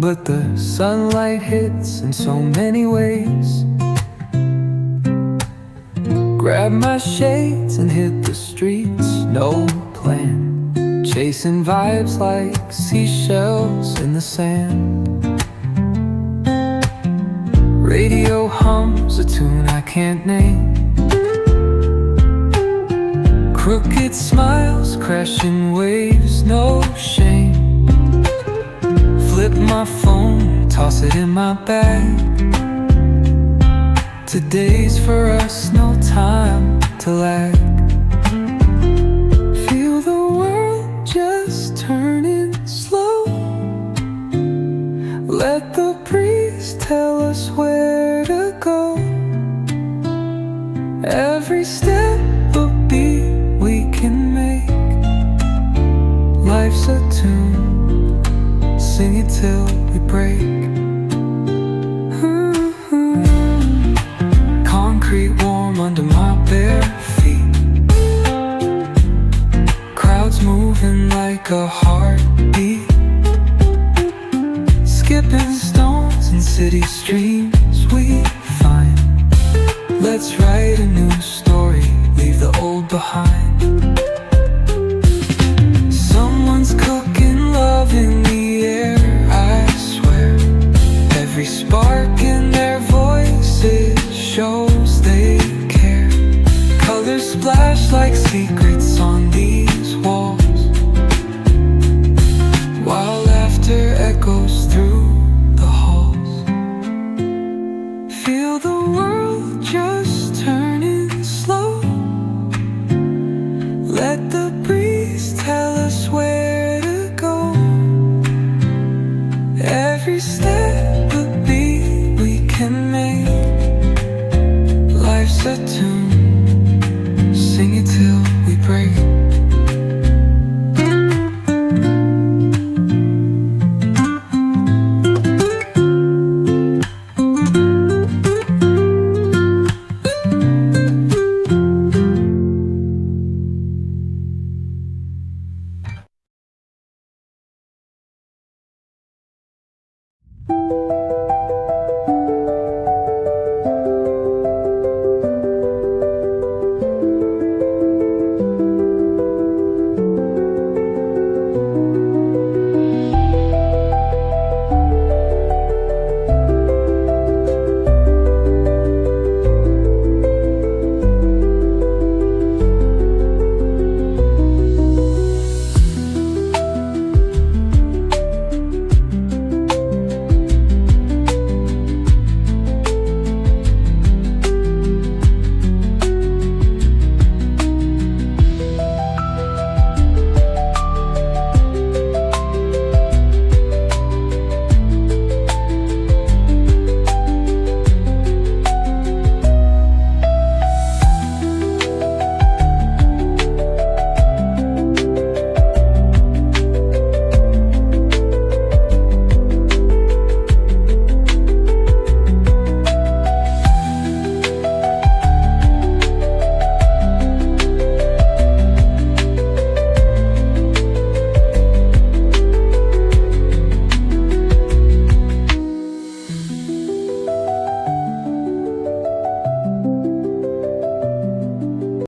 but the sunlight hits in so many ways. Grab my shades and hit the streets, no plan, chasing vibes like seashells in the sand. Radio hums a tune I can't name. Crooked smiles, crashing waves, no shame. Flip my phone, toss it in my bag. Today's for us, no time to lag. Feel the world just turning slow. Let the breeze tell us where to go. Every step a beat we can make. Life's a tune, sing it till we break. Concrete warm under my bare feet. Crowds moving like a heartbeat. Skipping stones in city streams we find. Let's write a new story, leave the old behind. Someone's cooking love in the air, I swear. Every spark in their voices shows they care. Colors splash like secrets on these walls, while laughter echoes through the halls. Feel the world just turning slow. Let the breeze tell us where to go. Every step a beat we can make. Life's a tune, sing it till we break.